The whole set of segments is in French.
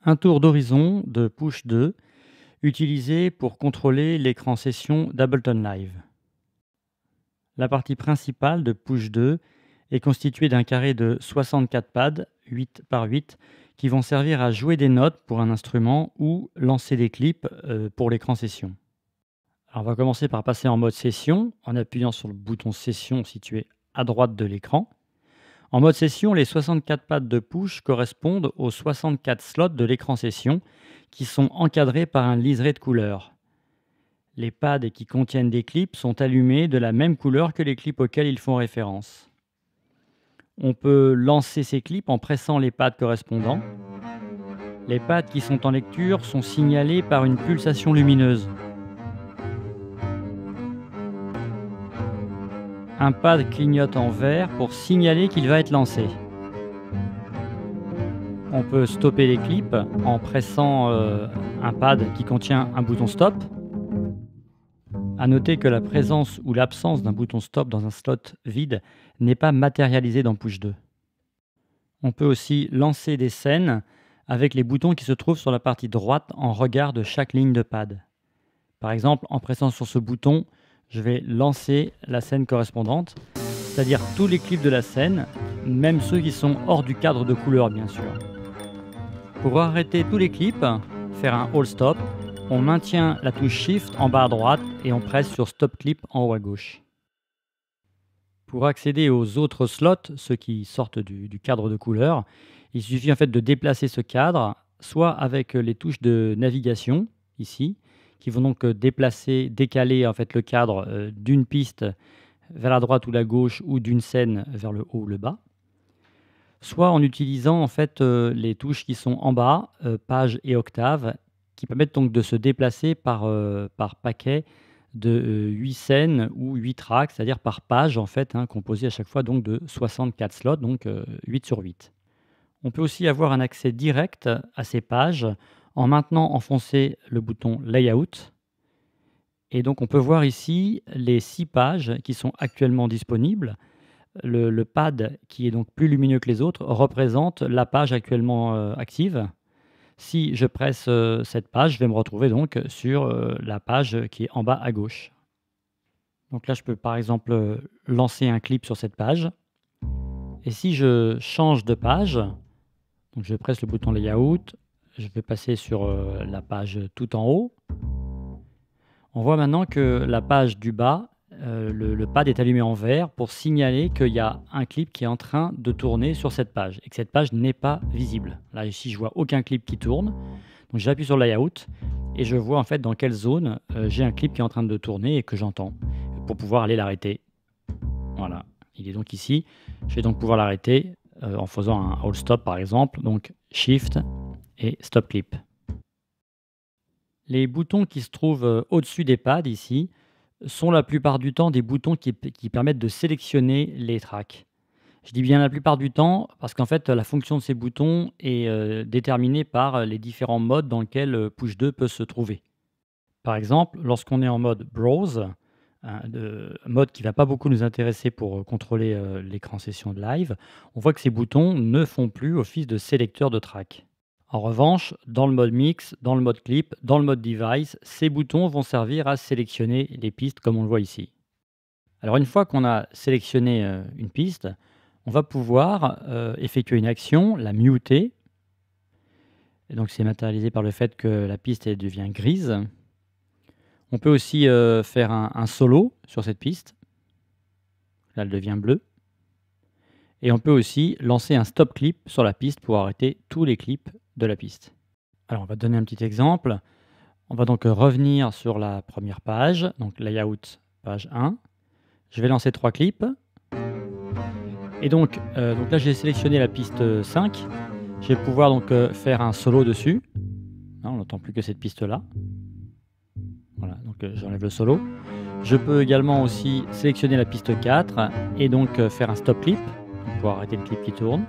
Un tour d'horizon de Push 2 utilisé pour contrôler l'écran session d'Ableton Live. La partie principale de Push 2 est constituée d'un carré de 64 pads 8 par 8 qui vont servir à jouer des notes pour un instrument ou lancer des clips pour l'écran session. Alors on va commencer par passer en mode session en appuyant sur le bouton session situé à droite de l'écran. En mode session, les 64 pads de push correspondent aux 64 slots de l'écran session qui sont encadrés par un liseré de couleurs. Les pads qui contiennent des clips sont allumés de la même couleur que les clips auxquels ils font référence. On peut lancer ces clips en pressant les pads correspondants. Les pads qui sont en lecture sont signalés par une pulsation lumineuse. Un pad clignote en vert pour signaler qu'il va être lancé. On peut stopper les clips en pressant un pad qui contient un bouton stop. À noter que la présence ou l'absence d'un bouton stop dans un slot vide n'est pas matérialisée dans Push 2. On peut aussi lancer des scènes avec les boutons qui se trouvent sur la partie droite en regard de chaque ligne de pad. Par exemple, en pressant sur ce bouton, je vais lancer la scène correspondante, c'est-à-dire tous les clips de la scène, même ceux qui sont hors du cadre de couleur bien sûr. Pour arrêter tous les clips, faire un All Stop, on maintient la touche Shift en bas à droite et on presse sur Stop Clip en haut à gauche. Pour accéder aux autres slots, ceux qui sortent du cadre de couleur, il suffit en fait de déplacer ce cadre, soit avec les touches de navigation, ici, qui vont donc décaler en fait le cadre d'une piste vers la droite ou la gauche ou d'une scène vers le haut ou le bas, soit en utilisant en fait les touches qui sont en bas, page et octave, qui permettent donc de se déplacer par paquet de 8 scènes ou 8 tracks, c'est-à-dire par page en fait, composé à chaque fois donc de 64 slots, donc 8 sur 8. On peut aussi avoir un accès direct à ces pages en maintenant enfoncé le bouton Layout. Et donc on peut voir ici les 6 pages qui sont actuellement disponibles. Le pad qui est donc plus lumineux que les autres représente la page actuellement active. Si je presse cette page, je vais me retrouver donc sur la page qui est en bas à gauche. Donc là, je peux par exemple lancer un clip sur cette page. Et si je change de page, donc je presse le bouton Layout, je vais passer sur la page tout en haut. On voit maintenant que la page du bas, le pad est allumé en vert pour signaler qu'il y a un clip qui est en train de tourner sur cette page et que cette page n'est pas visible. Là, ici, je vois aucun clip qui tourne. Donc j'appuie sur Layout et je vois en fait dans quelle zone j'ai un clip qui est en train de tourner et que j'entends pour pouvoir aller l'arrêter. Voilà, il est donc ici. Je vais donc pouvoir l'arrêter en faisant un All Stop par exemple. Donc Shift et Stop Clip. Les boutons qui se trouvent au-dessus des pads ici sont la plupart du temps des boutons qui permettent de sélectionner les tracks. Je dis bien la plupart du temps parce qu'en fait la fonction de ces boutons est déterminée par les différents modes dans lesquels Push 2 peut se trouver. Par exemple, lorsqu'on est en mode Browse, mode qui ne va pas beaucoup nous intéresser pour contrôler l'écran session de live, on voit que ces boutons ne font plus office de sélecteur de track. En revanche, dans le mode mix, dans le mode clip, dans le mode device, ces boutons vont servir à sélectionner les pistes comme on le voit ici. Alors une fois qu'on a sélectionné une piste, on va pouvoir effectuer une action, la muter. Et donc c'est matérialisé par le fait que la piste elle devient grise. On peut aussi faire un solo sur cette piste. Là elle devient bleue. Et on peut aussi lancer un stop clip sur la piste pour arrêter tous les clips de la piste. Alors on va donner un petit exemple. On va donc revenir sur la première page, donc Layout page 1. Je vais lancer 3 clips. Et donc là j'ai sélectionné la piste 5. Je vais pouvoir donc faire un solo dessus. Là, on n'entend plus que cette piste-là. Voilà, donc j'enlève le solo. Je peux également aussi sélectionner la piste 4 et donc faire un stop clip pour arrêter le clip qui tourne.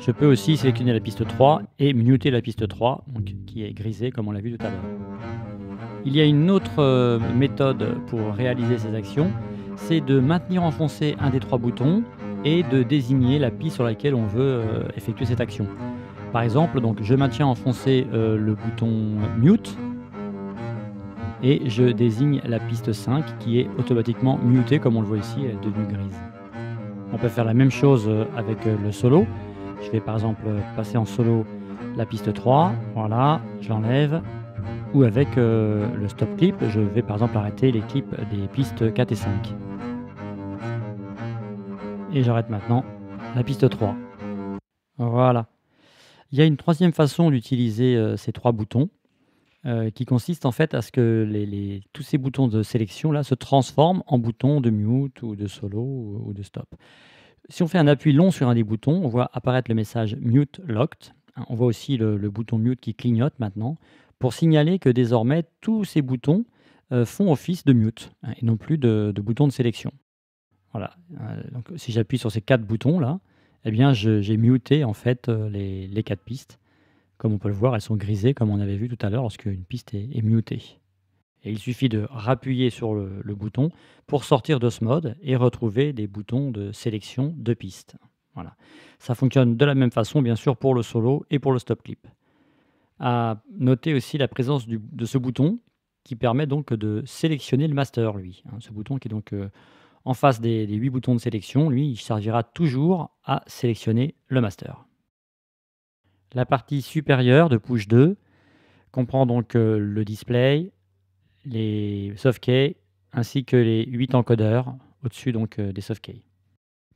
Je peux aussi sélectionner la piste 3 et muter la piste 3, donc, qui est grisée comme on l'a vu tout à l'heure. Il y a une autre méthode pour réaliser ces actions, c'est de maintenir enfoncé un des 3 boutons et de désigner la piste sur laquelle on veut effectuer cette action. Par exemple, donc je maintiens enfoncé, le bouton mute et je désigne la piste 5 qui est automatiquement mutée comme on le voit ici, elle est devenue grise. On peut faire la même chose, avec, le solo. Je vais par exemple, passer en solo la piste 3, voilà, je l'enlève ou avec, le stop clip, je vais par exemple arrêter les clips des pistes 4 et 5 et j'arrête maintenant la piste 3. Voilà. Il y a une troisième façon d'utiliser, ces 3 boutons, qui consiste en fait à ce que tous ces boutons de sélection là se transforment en boutons de mute ou de solo ou de stop. Si on fait un appui long sur un des boutons, on voit apparaître le message mute locked, hein. On voit aussi le bouton mute qui clignote maintenant pour signaler que désormais tous ces boutons, font office de mute, hein, et non plus de boutons de sélection. Voilà, donc si j'appuie sur ces 4 boutons là, eh bien j'ai muté en fait, les 4 pistes. Comme on peut le voir, elles sont grisées comme on avait vu tout à l'heure lorsqu'une piste est mutée. Et il suffit de rappuyer sur le bouton pour sortir de ce mode et retrouver des boutons de sélection de pistes. Voilà. Ça fonctionne de la même façon, bien sûr, pour le solo et pour le stop clip. À noter aussi la présence de ce bouton qui permet donc de sélectionner le master, lui, hein. Ce bouton qui est donc en face des 8 boutons de sélection, lui, il servira toujours à sélectionner le master. La partie supérieure de push 2 comprend donc le display, les softkeys ainsi que les 8 encodeurs au-dessus donc des softkeys.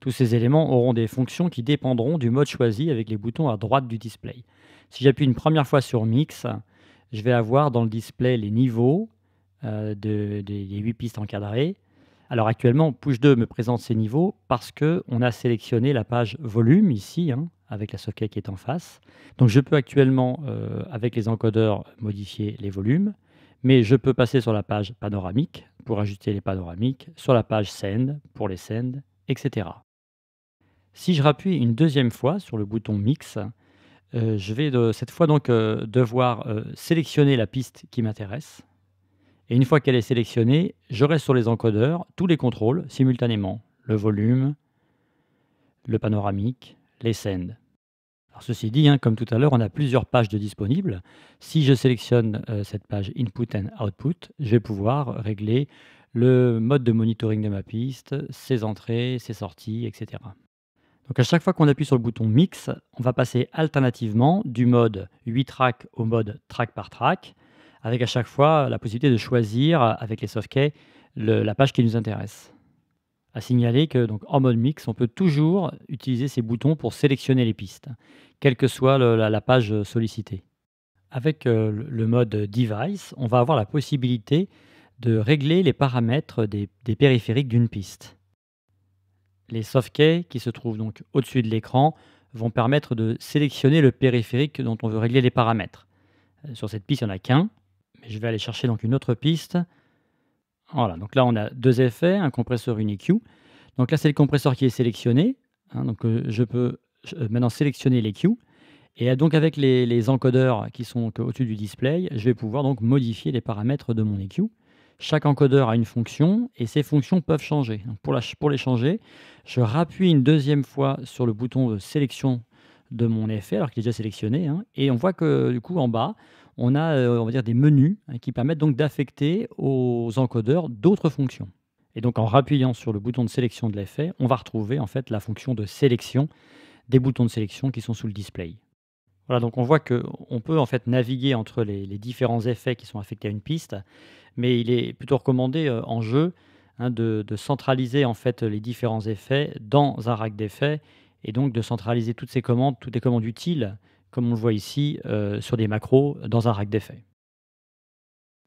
Tous ces éléments auront des fonctions qui dépendront du mode choisi avec les boutons à droite du display. Si j'appuie une première fois sur Mix, je vais avoir dans le display les niveaux des 8 pistes encadrées. Alors actuellement, Push 2 me présente ces niveaux parce qu'on a sélectionné la page volume ici, hein, avec la socket qui est en face. Donc je peux actuellement, avec les encodeurs, modifier les volumes, mais je peux passer sur la page panoramique pour ajuster les panoramiques, sur la page Send pour les Send, etc. Si je rappuie une deuxième fois sur le bouton Mix, je vais cette fois donc devoir sélectionner la piste qui m'intéresse. Et une fois qu'elle est sélectionnée, je reste sur les encodeurs, tous les contrôles simultanément, le volume, le panoramique, les send. Alors ceci dit, hein, comme tout à l'heure, on a plusieurs pages de disponibles. Si je sélectionne cette page Input and Output, je vais pouvoir régler le mode de monitoring de ma piste, ses entrées, ses sorties, etc. Donc à chaque fois qu'on appuie sur le bouton Mix, on va passer alternativement du mode 8 tracks au mode track par track, avec à chaque fois la possibilité de choisir avec les softkeys la page qui nous intéresse. À signaler que donc en mode mix, on peut toujours utiliser ces boutons pour sélectionner les pistes, quelle que soit la page sollicitée. Avec le mode device, on va avoir la possibilité de régler les paramètres des périphériques d'une piste. Les softkeys qui se trouvent donc au-dessus de l'écran vont permettre de sélectionner le périphérique dont on veut régler les paramètres. Sur cette piste, il n'y en a qu'un, mais je vais aller chercher donc une autre piste. Voilà, donc là on a 2 effets, un compresseur, une EQ. Donc là c'est le compresseur qui est sélectionné, hein, donc je peux maintenant sélectionner l'EQ et donc avec les encodeurs qui sont au-dessus du display, je vais pouvoir donc modifier les paramètres de mon EQ. Chaque encodeur a une fonction et ces fonctions peuvent changer. Donc pour les changer, je rappuie une deuxième fois sur le bouton de sélection de mon effet, alors qu'il est déjà sélectionné, hein, et on voit que du coup en bas, on a on va dire des menus, hein, qui permettent donc d'affecter aux encodeurs d'autres fonctions. Et donc en rappuyant sur le bouton de sélection de l'effet, on va retrouver en fait la fonction de sélection des boutons de sélection qui sont sous le display. Voilà, donc on voit qu'on peut en fait naviguer entre les différents effets qui sont affectés à une piste, mais il est plutôt recommandé en jeu, hein, de centraliser en fait les différents effets dans un rack d'effets et donc de centraliser toutes les commandes utiles, comme on le voit ici sur des macros dans un rack d'effets.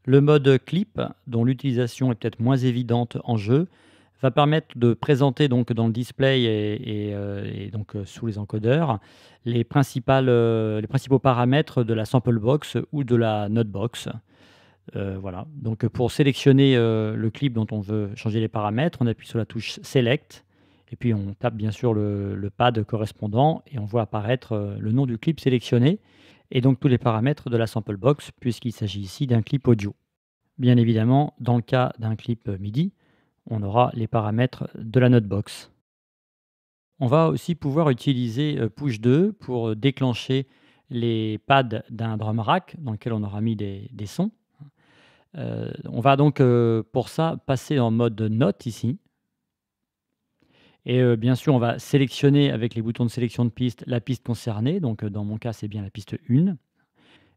Le mode clip, dont l'utilisation est peut-être moins évidente en jeu, va permettre de présenter donc dans le display et donc sous les encodeurs les principaux paramètres de la sample box ou de la note box. Voilà, donc pour sélectionner le clip dont on veut changer les paramètres, on appuie sur la touche Select et puis on tape bien sûr le pad correspondant et on voit apparaître le nom du clip sélectionné et donc tous les paramètres de la sample box puisqu'il s'agit ici d'un clip audio. Bien évidemment, dans le cas d'un clip MIDI, on aura les paramètres de la notebox. On va aussi pouvoir utiliser Push 2 pour déclencher les pads d'un drum rack dans lequel on aura mis des sons. On va donc, pour ça, passer en mode note ici et bien sûr, on va sélectionner avec les boutons de sélection de piste, la piste concernée. Donc, dans mon cas, c'est bien la piste 1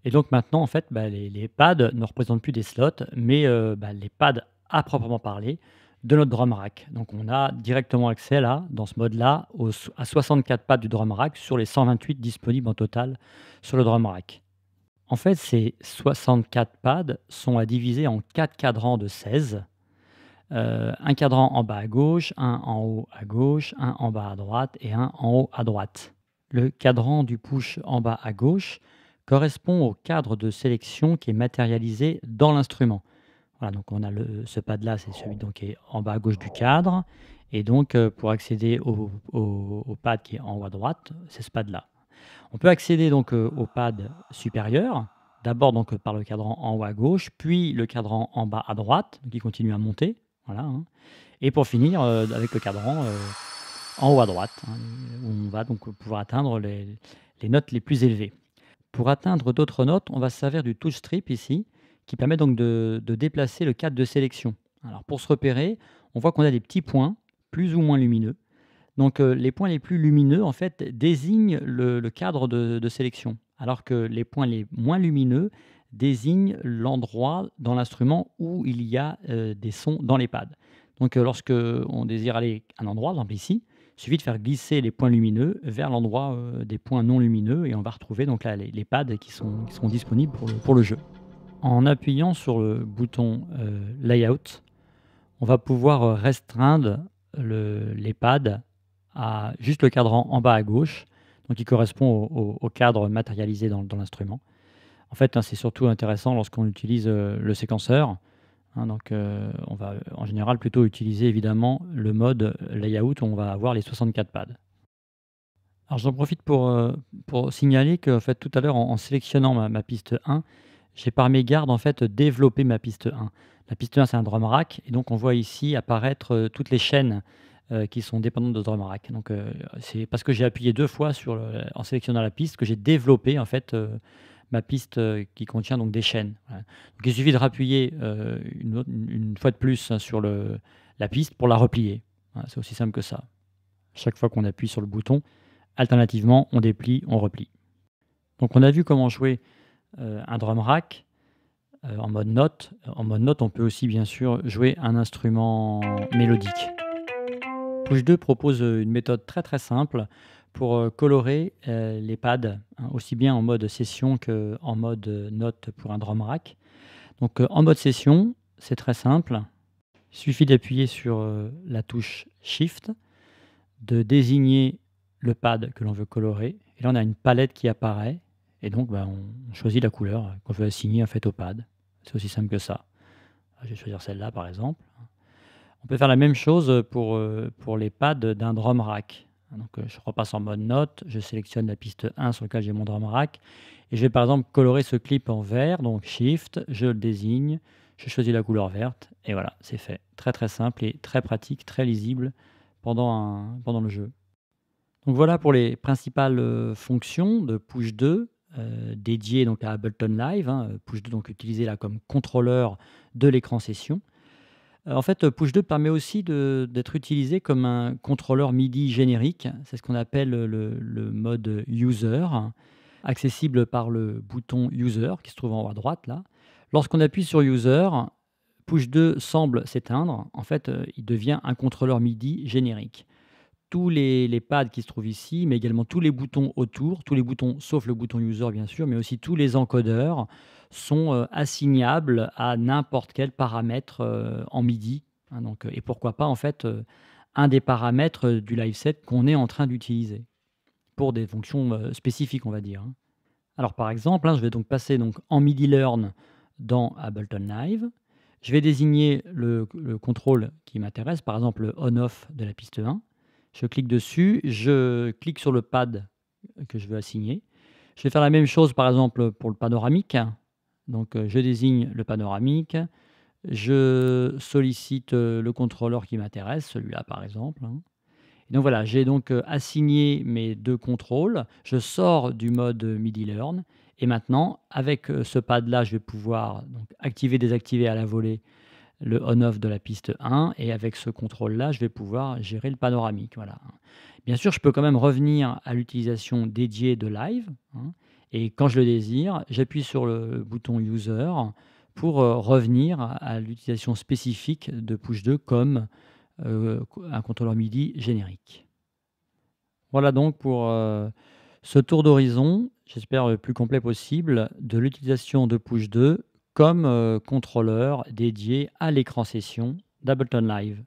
et donc maintenant, en fait, les pads ne représentent plus des slots, mais les pads à proprement parler de notre drum rack. Donc on a directement accès là, dans ce mode-là, à 64 pads du drum rack sur les 128 disponibles en total sur le drum rack. En fait, ces 64 pads sont à diviser en 4 cadrans de 16. Un cadran en bas à gauche, un en haut à gauche, un en bas à droite et un en haut à droite. Le cadran du push en bas à gauche correspond au cadre de sélection qui est matérialisé dans l'instrument. Voilà, donc on a ce pad-là, c'est celui donc qui est en bas à gauche du cadre et donc pour accéder au pad qui est en haut à droite, c'est ce pad-là. On peut accéder donc au pad supérieur, d'abord donc par le cadran en haut à gauche, puis le cadran en bas à droite, qui continue à monter, voilà, hein, et pour finir, avec le cadran, en haut à droite, hein, où on va donc pouvoir atteindre les notes les plus élevées. Pour atteindre d'autres notes, on va se servir du touch strip ici, qui permet donc de déplacer le cadre de sélection. Alors pour se repérer, on voit qu'on a des petits points, plus ou moins lumineux. Donc les points les plus lumineux, en fait, désignent le cadre de sélection, alors que les points les moins lumineux désignent l'endroit dans l'instrument où il y a, des sons dans les pads. Donc lorsque on désire aller à un endroit, par exemple ici, il suffit de faire glisser les points lumineux vers l'endroit, des points non lumineux et on va retrouver donc là les pads qui sont disponibles pour le jeu. En appuyant sur le bouton, Layout, on va pouvoir, restreindre les pads à juste le cadran en bas à gauche, donc qui correspond au cadre matérialisé dans l'instrument. En fait, hein, c'est surtout intéressant lorsqu'on utilise, le séquenceur, hein, donc on va en général plutôt utiliser évidemment le mode layout où on va avoir les 64 pads. Alors j'en profite pour signaler qu'en fait tout à l'heure en sélectionnant ma piste 1, j'ai par mégarde en fait développé ma piste 1. La piste 1 c'est un drum rack et donc on voit ici apparaître, toutes les chaînes, qui sont dépendantes de drum rack. Donc c'est parce que j'ai appuyé 2 fois en sélectionnant la piste que j'ai développé en fait, ma piste, qui contient donc des chaînes. Voilà. Donc il suffit de rappuyer, une fois de plus hein, sur la piste pour la replier. Voilà, c'est aussi simple que ça. Chaque fois qu'on appuie sur le bouton, alternativement, on déplie, on replie. Donc on a vu comment jouer, un drum rack, en mode note. En mode note, on peut aussi bien sûr jouer un instrument mélodique. Push 2 propose, une méthode très, très simple pour, colorer, les pads, hein, aussi bien en mode session qu'en mode, note pour un drum rack. Donc, en mode session, c'est très simple. Il suffit d'appuyer sur, la touche Shift, de désigner le pad que l'on veut colorer et là on a une palette qui apparaît et donc on choisit la couleur qu'on veut assigner en fait au pad. C'est aussi simple que ça. Je vais choisir celle-là par exemple. On peut faire la même chose pour les pads d'un drum rack. Donc, je repasse en mode note, je sélectionne la piste 1 sur laquelle j'ai mon drum rack et je vais par exemple colorer ce clip en vert, donc Shift, je le désigne, je choisis la couleur verte et voilà, c'est fait. Très, très simple et très pratique, très lisible pendant le jeu. Donc voilà pour les principales, fonctions de Push 2, dédiées donc à Ableton Live, hein, Push 2 donc utilisé là comme contrôleur de l'écran session. En fait, Push 2 permet aussi d'être utilisé comme un contrôleur MIDI générique. C'est ce qu'on appelle le mode User, accessible par le bouton User qui se trouve en haut à droite là. Lorsqu'on appuie sur User, Push 2 semble s'éteindre. En fait, il devient un contrôleur MIDI générique. Tous les pads qui se trouvent ici, mais également tous les boutons autour, tous les boutons sauf le bouton User bien sûr, mais aussi tous les encodeurs sont, assignables à n'importe quel paramètre, en MIDI, hein, donc et pourquoi pas en fait, un des paramètres, du live set qu'on est en train d'utiliser pour des fonctions, spécifiques on va dire, hein. Alors par exemple, hein, je vais donc passer donc en MIDI Learn dans Ableton Live. Je vais désigner le contrôle qui m'intéresse, par exemple le on/off de la piste 1. Je clique dessus, je clique sur le pad que je veux assigner. Je vais faire la même chose par exemple pour le panoramique. Donc je désigne le panoramique, je sollicite, le contrôleur qui m'intéresse, celui-là par exemple, hein, Et donc voilà, j'ai donc, assigné mes 2 contrôles. Je sors du mode, MIDI Learn et maintenant avec, ce pad-là, je vais pouvoir donc activer, désactiver à la volée le on-off de la piste 1 et avec ce contrôle-là, je vais pouvoir gérer le panoramique, voilà. Bien sûr, je peux quand même revenir à l'utilisation dédiée de live, hein, et quand je le désire, j'appuie sur le bouton user pour, revenir à l'utilisation spécifique de push 2 comme, un contrôleur MIDI générique. Voilà donc pour, ce tour d'horizon, j'espère le plus complet possible, de l'utilisation de Push 2 comme, contrôleur dédié à l'écran session d'Ableton Live.